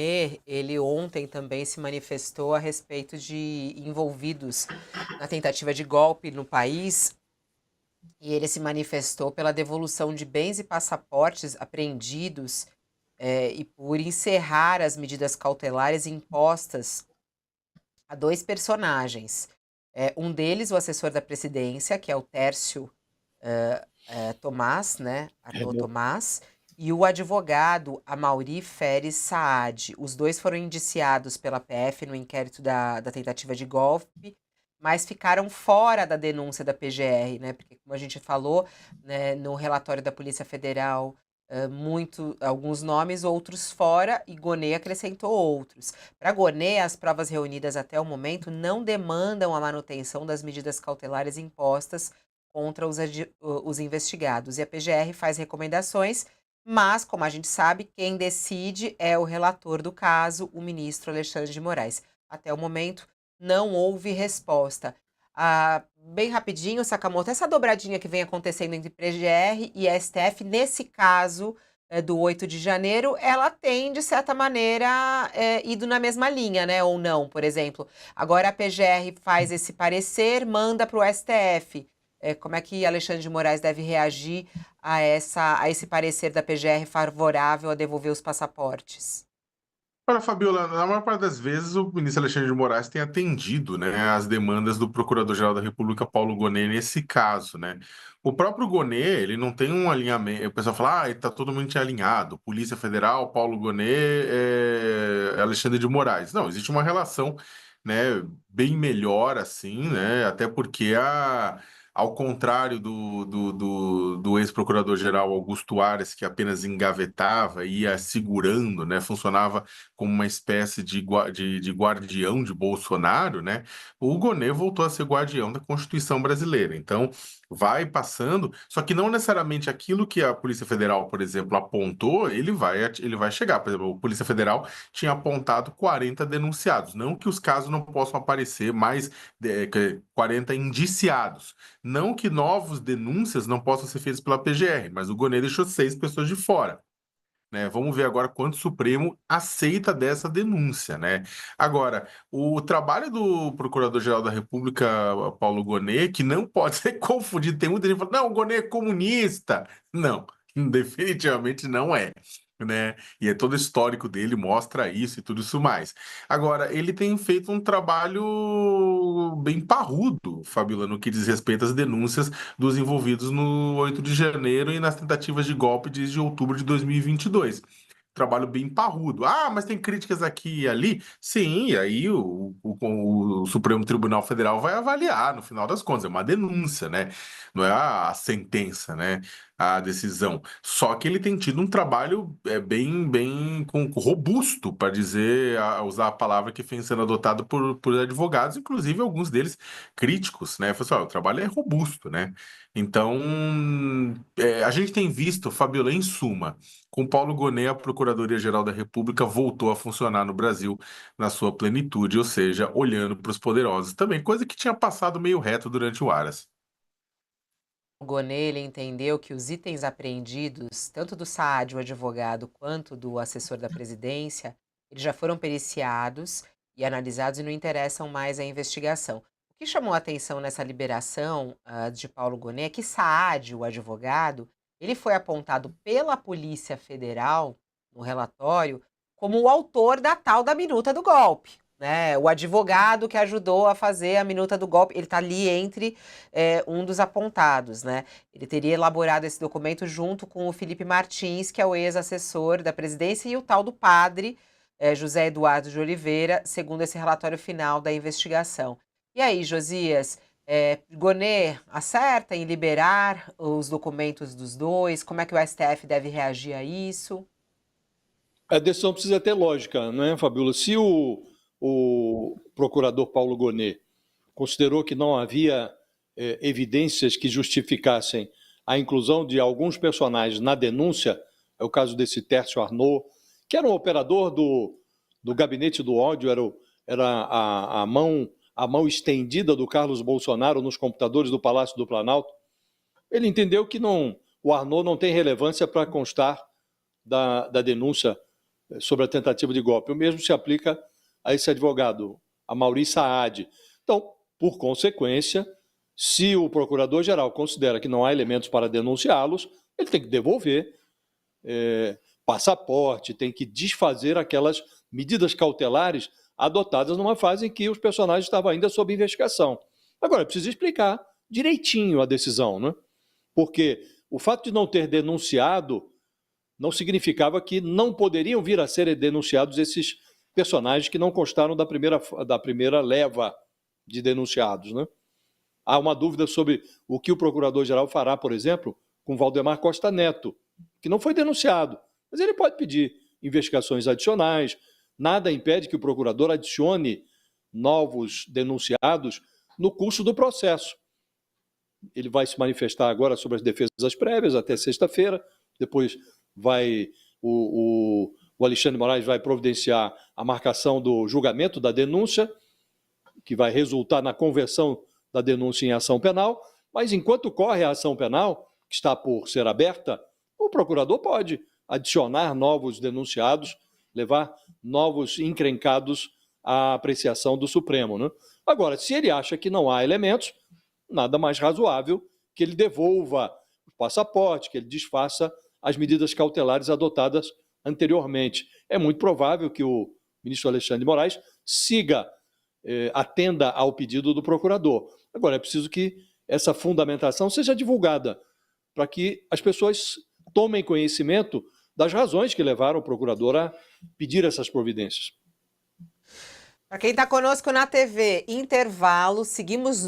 Ele ontem também se manifestou a respeito de envolvidos na tentativa de golpe no país, e ele se manifestou pela devolução de bens e passaportes apreendidos, e por encerrar as medidas cautelares impostas a 2 personagens. Um deles, o assessor da presidência, que é o Tércio Tomás, né, Arnaud Tomás, e o advogado Amaury Feres Saad. Os dois foram indiciados pela PF no inquérito da tentativa de golpe, mas ficaram fora da denúncia da PGR, né? Porque, como a gente falou, né, no relatório da Polícia Federal, alguns nomes, outros fora, e Gonê acrescentou outros. Para Gonê, as provas reunidas até o momento não demandam a manutenção das medidas cautelares impostas contra os investigados. E a PGR faz recomendações, mas, como a gente sabe, quem decide é o relator do caso, o ministro Alexandre de Moraes. Até o momento, não houve resposta. Bem rapidinho, Sakamoto, essa dobradinha que vem acontecendo entre PGR e STF, nesse caso do 8 de janeiro, ela tem, de certa maneira, ido na mesma linha, né? Ou não, por exemplo. Agora a PGR faz esse parecer, manda para o STF. Como é que Alexandre de Moraes deve reagir a esse parecer da PGR favorável a devolver os passaportes? Olha, Fabiola, na maior parte das vezes o ministro Alexandre de Moraes tem atendido, né, as demandas do Procurador-Geral da República, Paulo Gonet, nesse caso, né? O próprio Gonet, ele não tem um alinhamento. O pessoal fala, está todo mundo alinhado. Polícia Federal, Paulo Gonet, Alexandre de Moraes. Não, existe uma relação, né, bem melhor assim, né? Até porque ao contrário do ex-procurador-geral Augusto Aras, que apenas engavetava, ia segurando, né, funcionava como uma espécie de guardião de Bolsonaro, né? O Gonê voltou a ser guardião da Constituição brasileira. Então, vai passando, só que não necessariamente aquilo que a Polícia Federal, por exemplo, apontou, ele vai chegar. Por exemplo, a Polícia Federal tinha apontado 40 denunciados. Não que os casos não possam aparecer, mais 40 indiciados. Não que novas denúncias não possam ser feitas pela PGR, mas o Gonê deixou 6 pessoas de fora. Né? Vamos ver agora quanto o Supremo aceita dessa denúncia, né? Agora, o trabalho do Procurador-Geral da República, Paulo Gonet, que não pode ser confundido, tem muita gente que fala, não, o Gonet é comunista. Não, definitivamente não é. Né? E todo o histórico dele mostra isso e tudo isso mais. Agora, ele tem feito um trabalho bem parrudo, Fabiola, no que diz respeito às denúncias dos envolvidos no 8 de janeiro e nas tentativas de golpe desde outubro de 2022. Trabalho bem parrudo. Ah, mas tem críticas aqui e ali? Sim, e aí o Supremo Tribunal Federal vai avaliar, no final das contas, é uma denúncia, né? Não é a sentença, né? A decisão. Só que ele tem tido um trabalho bem robusto, para dizer, usar a palavra que vem sendo adotado por advogados, inclusive alguns deles críticos, né? Falou assim, ó, o trabalho é robusto, né? Então, a gente tem visto, Fabiola, em suma, com Paulo Gonet, a Procuradoria-Geral da República voltou a funcionar no Brasil na sua plenitude, ou seja, olhando para os poderosos também, coisa que tinha passado meio reto durante o Aras. O Gonê, ele entendeu que os itens apreendidos, tanto do Saad, o advogado, quanto do assessor da presidência, eles já foram periciados e analisados e não interessam mais à investigação. O que chamou a atenção nessa liberação de Paulo Gonê é que Saad, o advogado, ele foi apontado pela Polícia Federal, no relatório, como o autor da tal da minuta do golpe. Né? O advogado que ajudou a fazer a minuta do golpe, ele está ali entre um dos apontados, né? Ele teria elaborado esse documento junto com o Felipe Martins, que é o ex-assessor da presidência, e o tal do padre José Eduardo de Oliveira, segundo esse relatório final da investigação. E aí, Josias, Gonê acerta em liberar os documentos dos dois? Como é que o STF deve reagir a isso? A decisão precisa ter lógica, não é, Fabiola? Se o procurador Paulo Gonet considerou que não havia evidências que justificassem a inclusão de alguns personagens na denúncia, é o caso desse Tércio Arnaud, que era um operador do gabinete do ódio, era a mão estendida do Carlos Bolsonaro nos computadores do Palácio do Planalto. Ele entendeu que o Arnaud não tem relevância para constar da denúncia sobre a tentativa de golpe. O mesmo se aplica a esse advogado, a Mauri Saad. Então, por consequência, se o procurador-geral considera que não há elementos para denunciá-los, ele tem que devolver passaporte, tem que desfazer aquelas medidas cautelares adotadas numa fase em que os personagens estavam ainda sob investigação. Agora, precisa explicar direitinho a decisão, né? Porque o fato de não ter denunciado não significava que não poderiam vir a ser denunciados esses personagens que não constaram da primeira leva de denunciados, né? Há uma dúvida sobre o que o procurador-geral fará, por exemplo, com Valdemar Costa Neto, que não foi denunciado, mas ele pode pedir investigações adicionais. Nada impede que o procurador adicione novos denunciados no curso do processo. Ele vai se manifestar agora sobre as defesas prévias até sexta-feira, depois o Alexandre de Moraes vai providenciar a marcação do julgamento da denúncia, que vai resultar na conversão da denúncia em ação penal, mas enquanto corre a ação penal, que está por ser aberta, o procurador pode adicionar novos denunciados, levar novos encrencados à apreciação do Supremo, né? Agora, se ele acha que não há elementos, nada mais razoável que ele devolva o passaporte, que ele desfaça as medidas cautelares adotadas anteriormente. É muito provável que o ministro Alexandre de Moraes atenda ao pedido do procurador. Agora, é preciso que essa fundamentação seja divulgada para que as pessoas tomem conhecimento das razões que levaram o procurador a pedir essas providências. Para quem está conosco na TV, intervalo, seguimos